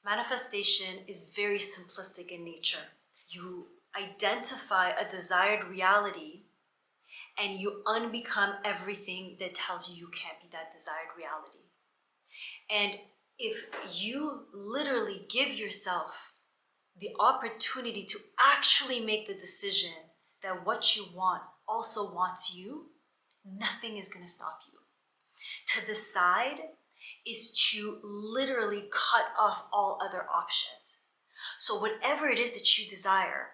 Manifestation is very simplistic in nature. You identify a desired reality and you unbecome everything that tells you you can't be that desired reality. And if you literally give yourself the opportunity to actually make the decision that what you want also wants you, nothing is going to stop you. To decide is to literally cut off all other options. So whatever it is that you desire,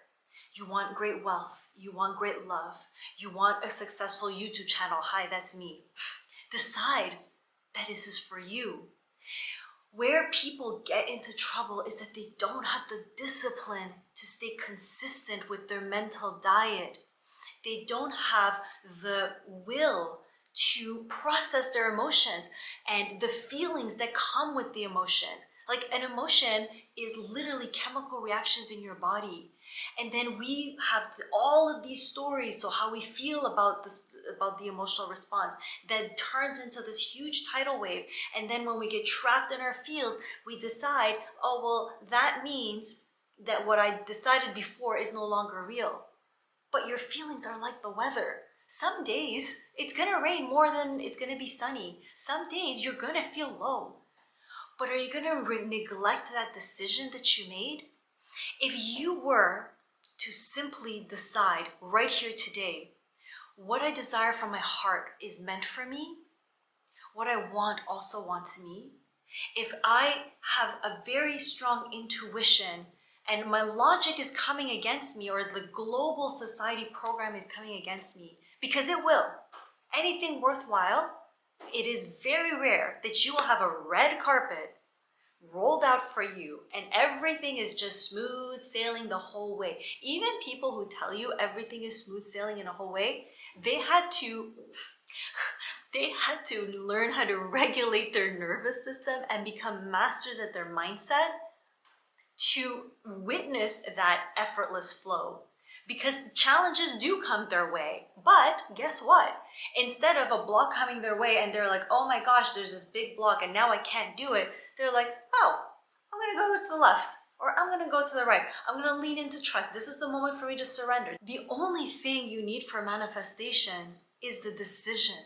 you want great wealth, you want great love, you want a successful YouTube channel, hi, that's me. Decide that this is for you. Where people get into trouble is that they don't have the discipline to stay consistent with their mental diet. They don't have the will to process their emotions and the feelings that come with the emotions. Like an emotion is literally chemical reactions in your body. And then we have all of these stories, so how we feel about this, about the emotional response, that turns into this huge tidal wave. And then when we get trapped in our feels, we decide, oh, well, that means that what I decided before is no longer real. But your feelings are like the weather. Some days it's gonna rain more than it's gonna be sunny. Some days you're gonna feel low. But are you gonna neglect that decision that you made? If you were to simply decide right here today, what I desire from my heart is meant for me, what I want also wants me. If I have a very strong intuition and my logic is coming against me, or the global society program is coming against me, because it will. Anything worthwhile, it is very rare that you will have a red carpet rolled out for you and everything is just smooth sailing the whole way. Even people who tell you everything is smooth sailing in a whole way, they had to learn how to regulate their nervous system and become masters at their mindset to witness that effortless flow. Because challenges do come their way. But guess what? Instead of a block coming their way and they're like, oh my gosh, there's this big block and now I can't do it. They're like, oh, I'm going to go to the left, or I'm going to go to the right. I'm going to lean into trust. This is the moment for me to surrender. The only thing you need for manifestation is the decision.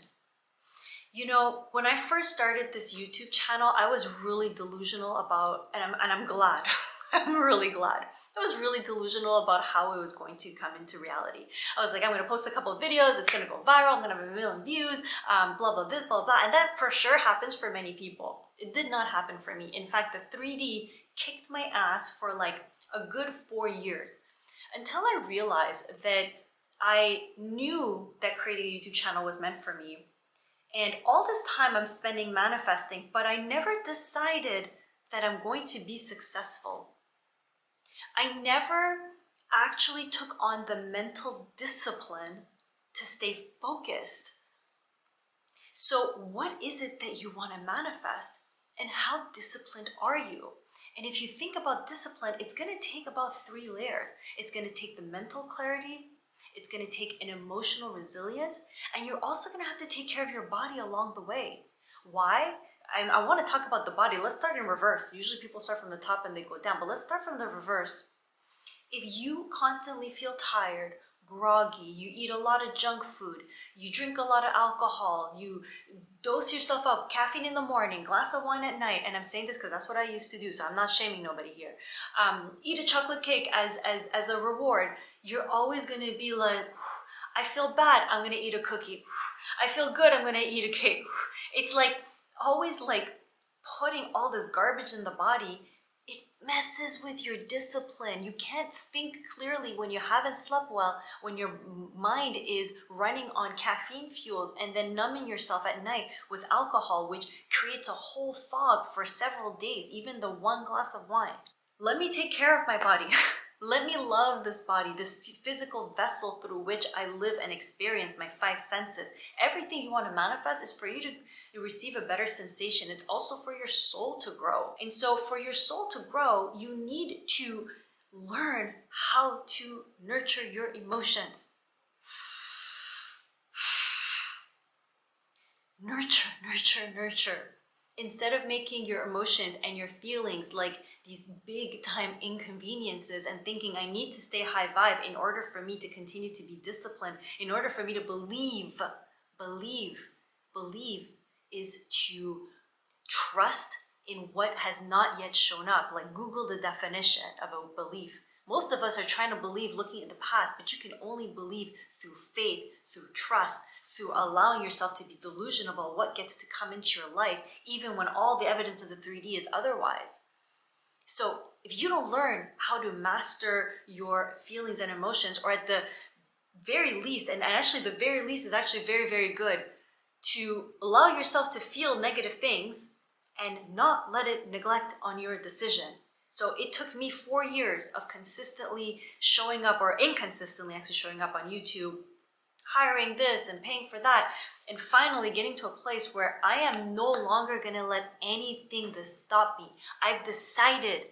You know, when I first started this YouTube channel, I was really delusional about, and I'm glad, I'm really glad. I was really delusional about how it was going to come into reality. I was like, I'm going to post a couple of videos, it's going to go viral, I'm going to have 1 million views, blah, blah, this, blah, blah. And that for sure happens for many people. It did not happen for me. In fact, the 3D kicked my ass for like a good 4 years until I realized that I knew that creating a YouTube channel was meant for me. And all this time I'm spending manifesting, but I never decided that I'm going to be successful. I never actually took on the mental discipline to stay focused. So what is it that you want to manifest, and how disciplined are you? And if you think about discipline, it's going to take about 3 layers. It's going to take the mental clarity, it's going to take an emotional resilience, and you're also going to have to take care of your body along the way. Why? I want to talk about the body. Let's start in reverse. Usually people start from the top and they go down, but let's start from the reverse. If you constantly feel tired, groggy, you eat a lot of junk food, you drink a lot of alcohol, you dose yourself up, caffeine in the morning, glass of wine at night, and I'm saying this because that's what I used to do, so I'm not shaming nobody here. Eat a chocolate cake as a reward, you're always going to be like, I feel bad, I'm going to eat a cookie. I feel good, I'm going to eat a cake. It's like always like putting all this garbage in the body. It messes with your discipline. You can't think clearly when you haven't slept well, when your mind is running on caffeine fuels, and then numbing yourself at night with alcohol, which creates a whole fog for several days, even the 1 glass of wine. Let me take care of my body. Let me love this body, this physical vessel through which I live and experience my 5 senses. Everything you want to manifest is for you to receive a better sensation. It's also for your soul to grow. And so for your soul to grow, you need to learn how to nurture your emotions. Nurture, nurture, nurture. Instead of making your emotions and your feelings like these big time inconveniences and thinking I need to stay high vibe in order for me to continue to be disciplined, in order for me to believe is to trust in what has not yet shown up. Like Google the definition of a belief. Most of us are trying to believe looking at the past, but you can only believe through faith, through trust, through allowing yourself to be delusional about what gets to come into your life, even when all the evidence of the 3D is otherwise. So if you don't learn how to master your feelings and emotions, or at the very least, and actually the very least is actually very, very good, to allow yourself to feel negative things and not let it neglect on your decision. So it took me 4 years of consistently showing up, or inconsistently actually showing up on YouTube, hiring this and paying for that, and finally getting to a place where I am no longer going to let anything to stop me. I've decided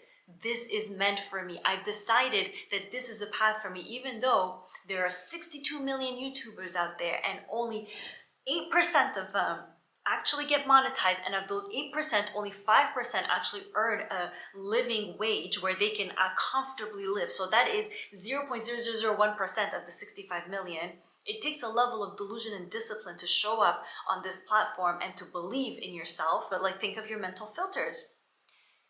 this is meant for me. I've decided that this is the path for me, even though there are 62 million YouTubers out there and only 8% of them actually get monetized, and of those 8%, only 5% actually earn a living wage where they can comfortably live. So that is 0.0001% of the 65 million. It takes a level of delusion and discipline to show up on this platform and to believe in yourself. But like, think of your mental filters.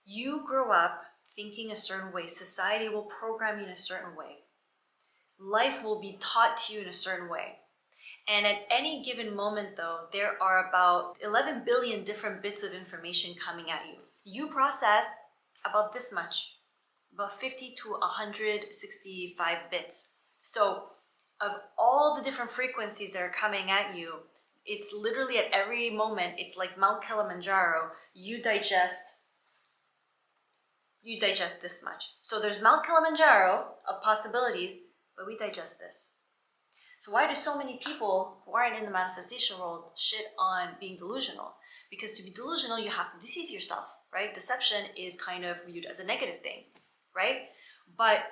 You grow up thinking a certain way. Society will program you in a certain way. Life will be taught to you in a certain way. And at any given moment though, there are about 11 billion different bits of information coming at you. You process about this much, about 50 to 165 bits. So of all the different frequencies that are coming at you, it's literally at every moment, it's like Mount Kilimanjaro, you digest this much. So there's Mount Kilimanjaro of possibilities, but we digest this. So why do so many people who aren't in the manifestation world shit on being delusional? Because to be delusional, you have to deceive yourself, right? Deception is kind of viewed as a negative thing, right? But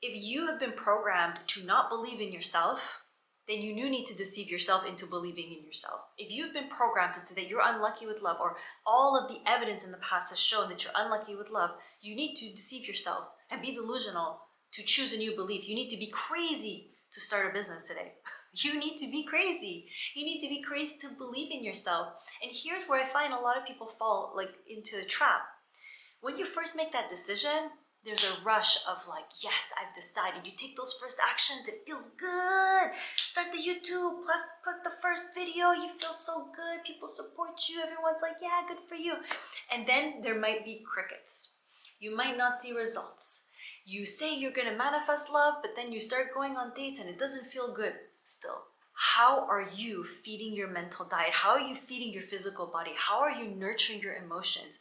if you have been programmed to not believe in yourself, then you do need to deceive yourself into believing in yourself. If you've been programmed to say that you're unlucky with love, or all of the evidence in the past has shown that you're unlucky with love, you need to deceive yourself and be delusional to choose a new belief. You need to be crazy to start a business today. You need to be crazy. You need to be crazy to believe in yourself. And here's where I find a lot of people fall like into a trap. When you first make that decision, there's a rush of like, yes, I've decided. You take those first actions, it feels good. Start the YouTube, plus put the first video, you feel so good. People support you, everyone's like, yeah, good for you. And then there might be crickets. You might not see results. You say you're gonna manifest love, but then you start going on dates and it doesn't feel good still. How are you feeding your mental diet? How are you feeding your physical body? How are you nurturing your emotions?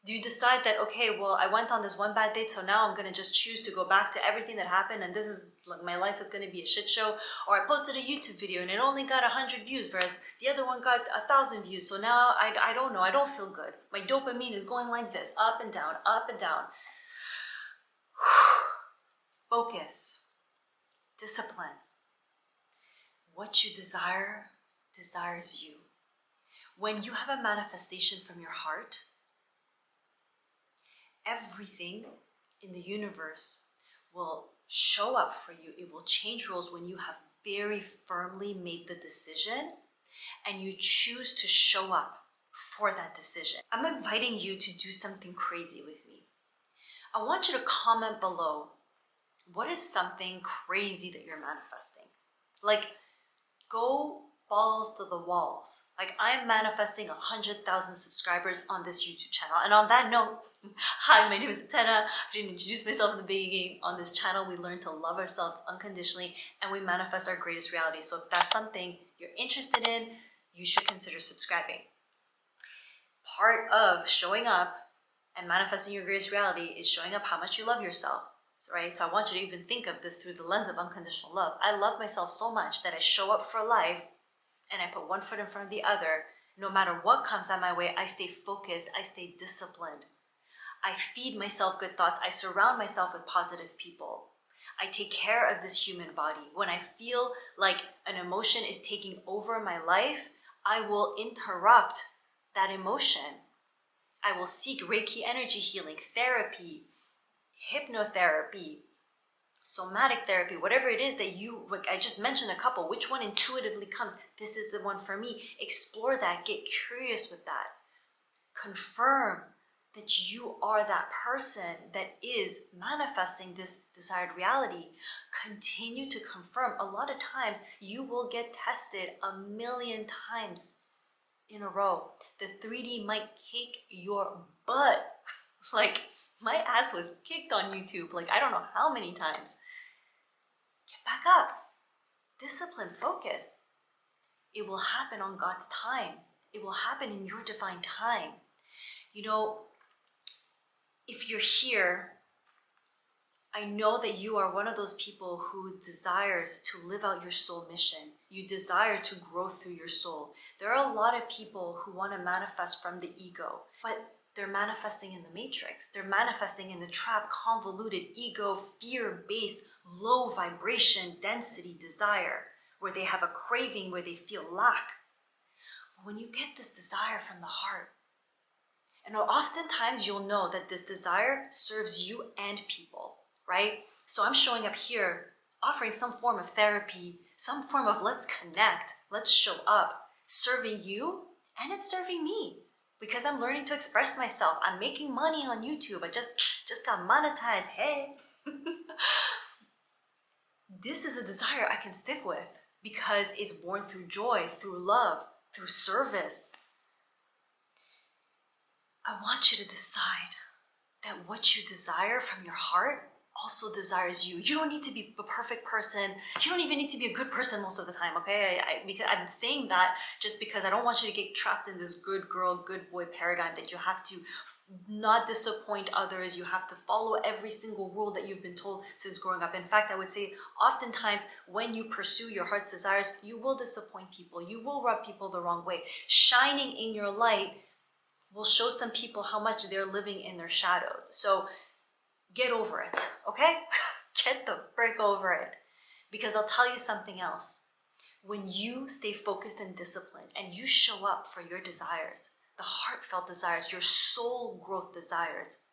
Do you decide that, okay, well, I went on this one bad date, so now I'm gonna just choose to go back to everything that happened and this is like, my life is gonna be a shit show? Or I posted a YouTube video and it only got 100 views, whereas the other one got 1,000 views. So now I don't know, I don't feel good. My dopamine is going like this, up and down, up and down. Focus, discipline. What you desire desires you. When you have a manifestation from your heart, everything in the universe will show up for you. It will change roles when you have very firmly made the decision and you choose to show up for that decision. I'm inviting you to do something crazy with me. I want you to comment below, what is something crazy that you're manifesting? Like, go balls to the walls. Like, I'm manifesting 100,000 subscribers on this YouTube channel. And on that note, hi, my name is Atena. I didn't introduce myself in the beginning. On this channel, we learn to love ourselves unconditionally and we manifest our greatest reality. So if that's something you're interested in, you should consider subscribing. Part of showing up and manifesting your greatest reality is showing up how much you love yourself, right? So I want you to even think of this through the lens of unconditional love. I love myself so much that I show up for life and I put one foot in front of the other. No matter what comes at my way, I stay focused, I stay disciplined. I feed myself good thoughts. I surround myself with positive people. I take care of this human body. When I feel like an emotion is taking over my life, I will interrupt that emotion. I will seek Reiki energy healing, therapy, hypnotherapy, somatic therapy, whatever it is that you, like I just mentioned a couple, which one intuitively comes, this is the one for me. Explore that, get curious with that. Confirm that you are that person that is manifesting this desired reality. Continue to confirm. A lot of times you will get tested 1,000,000 times in a row. The 3D might kick your butt. Like, my ass was kicked on YouTube, like I don't know how many times. Get back up. Discipline, focus. It will happen on God's time. It will happen in your divine time. You know, if you're here, I know that you are one of those people who desires to live out your soul mission. You desire to grow through your soul. There are a lot of people who want to manifest from the ego, but they're manifesting in the matrix. They're manifesting in the trap, convoluted ego, fear-based, low vibration, density, desire, where they have a craving, where they feel lack. When you get this desire from the heart, and oftentimes you'll know that this desire serves you and people, right? So I'm showing up here, offering some form of therapy, some form of let's connect, let's show up, serving you, and it's serving me. Because I'm learning to express myself. I'm making money on YouTube. I just got monetized. Hey. This is a desire I can stick with because it's born through joy, through love, through service. I want you to decide that what you desire from your heart also desires you. You don't need to be a perfect person. You don't even need to be a good person most of the time, okay? Because I'm saying that just because I don't want you to get trapped in this good girl, good boy paradigm that you have to not disappoint others. You have to follow every single rule that you've been told since growing up. In fact, I would say oftentimes when you pursue your heart's desires, you will disappoint people. You will rub people the wrong way. Shining in your light will show some people how much they're living in their shadows. So get over it, okay? Get the frick over it. Because I'll tell you something else. When you stay focused and disciplined and you show up for your desires, the heartfelt desires, your soul growth desires,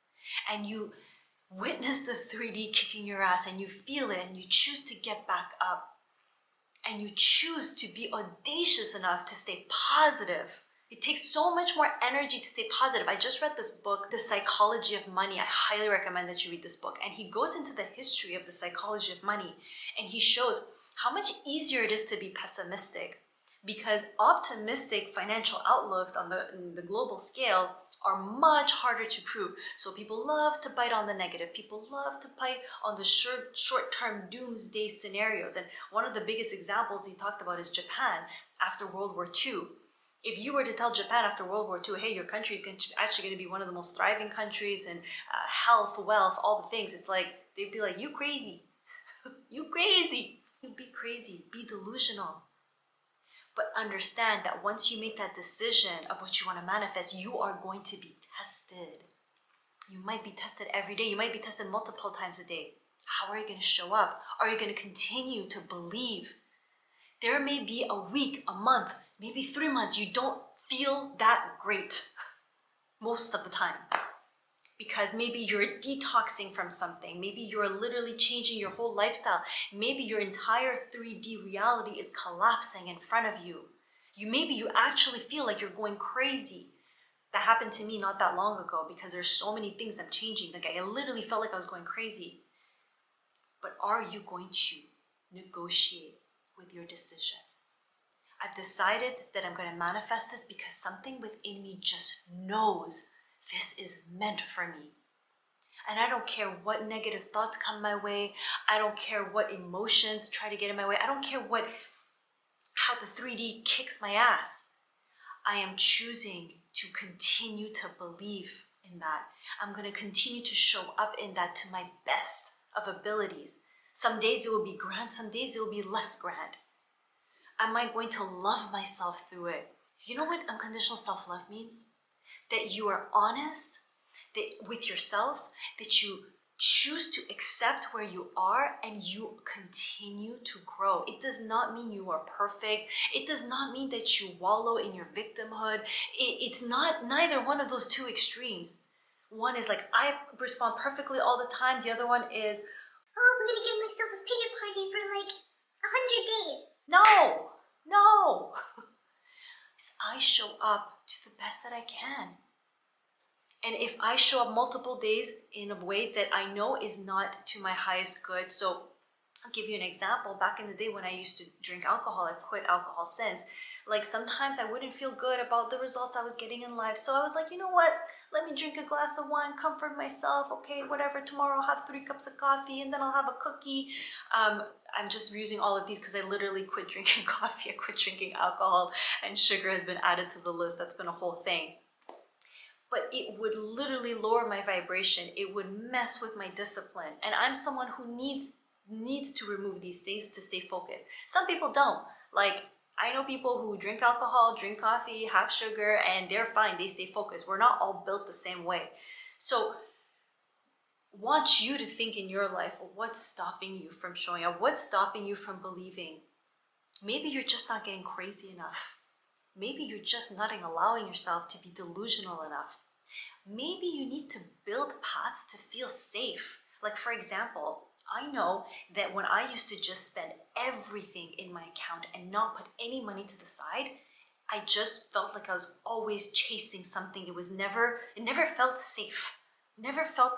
and you witness the 3D kicking your ass and you feel it and you choose to get back up and you choose to be audacious enough to stay positive. It takes so much more energy to stay positive. I just read this book, The Psychology of Money. I highly recommend that you read this book. And he goes into the history of the psychology of money. And he shows how much easier it is to be pessimistic. Because optimistic financial outlooks on the global scale are much harder to prove. So people love to bite on the negative. People love to bite on the short-term doomsday scenarios. And one of the biggest examples he talked about is Japan after World War II. If you were to tell Japan after World War II, hey, your country is actually going to be one of the most thriving countries and health, wealth, all the things, it's like, they'd be like, you crazy. You crazy. You be crazy. Be delusional. But understand that once you make that decision of what you want to manifest, you are going to be tested. You might be tested every day. You might be tested multiple times a day. How are you going to show up? Are you going to continue to believe? There may be a week, a month, maybe 3 months, you don't feel that great most of the time. Because maybe you're detoxing from something. Maybe you're literally changing your whole lifestyle. Maybe your entire 3D reality is collapsing in front of you. Maybe you actually feel like you're going crazy. That happened to me not that long ago because there's so many things I'm changing. Like I literally felt like I was going crazy. But are you going to negotiate with your decision? I've decided that I'm going to manifest this because something within me just knows this is meant for me. And I don't care what negative thoughts come my way. I don't care what emotions try to get in my way. I don't care how the 3D kicks my ass. I am choosing to continue to believe in that. I'm going to continue to show up in that to my best of abilities. Some days it will be grand, some days it will be less grand. Am I going to love myself through it? You know what unconditional self-love means? That you are honest with yourself, that you choose to accept where you are and you continue to grow. It does not mean you are perfect. It does not mean that you wallow in your victimhood. It's not neither one of those two extremes. One is like, I respond perfectly all the time. The other one is, oh, I'm gonna give myself a pity party for like 100 days. no. I show up to the best that I can. And if I show up multiple days in a way that I know is not to my highest good, so I'll give you an example. Back in the day when I used to drink alcohol, I've quit alcohol since. Like sometimes I wouldn't feel good about the results I was getting in life. So I was like, you know what? Let me drink a glass of wine, comfort myself. Okay, whatever. Tomorrow I'll have 3 cups of coffee and then I'll have a cookie. I'm just using all of these because I literally quit drinking coffee. I quit drinking alcohol and sugar has been added to the list. That's been a whole thing. But it would literally lower my vibration. It would mess with my discipline. And I'm someone who needs to remove these things to stay focused. Some people don't. Like, I know people who drink alcohol, drink coffee, have sugar, and they're fine. They stay focused. We're not all built the same way. So, want you to think in your life, what's stopping you from showing up? What's stopping you from believing? Maybe you're just not getting crazy enough. Maybe you're just not allowing yourself to be delusional enough. Maybe you need to build paths to feel safe. Like, for example, I know that when I used to just spend everything in my account and not put any money to the side, I just felt like I was always chasing something. It never felt safe. Never felt,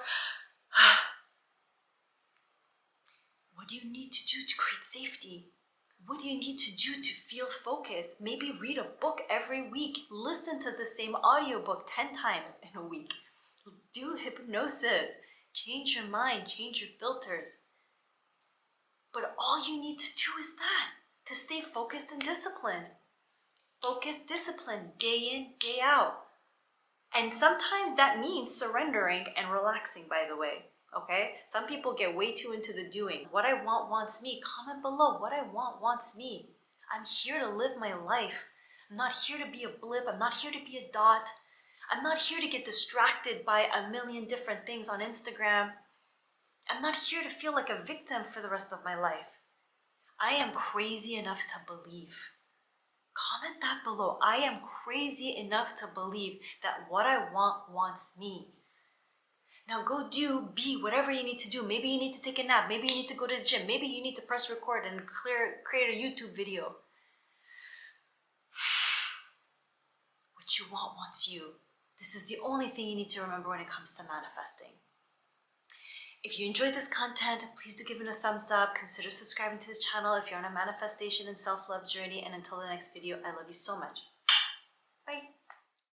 what do you need to do to create safety? What do you need to do to feel focused? Maybe read a book every week. Listen to the same audiobook 10 times in a week. Do hypnosis. Change your mind, change your filters. But all you need to do is that, to stay focused and disciplined. Focus, discipline, day in, day out. And sometimes that means surrendering and relaxing, by the way. Okay? Some people get way too into the doing. What I want wants me. Comment below. What I want wants me. I'm here to live my life. I'm not here to be a blip. I'm not here to be a dot. I'm not here to get distracted by a million different things on Instagram. I'm not here to feel like a victim for the rest of my life. I am crazy enough to believe. Comment that below. I am crazy enough to believe that what I want wants me. Now go be whatever you need to do. Maybe you need to take a nap. Maybe you need to go to the gym. Maybe you need to press record and create a YouTube video. What you want wants you. This is the only thing you need to remember when it comes to manifesting. If you enjoyed this content, please do give it a thumbs up. Consider subscribing to this channel if you're on a manifestation and self-love journey. And until the next video, I love you so much.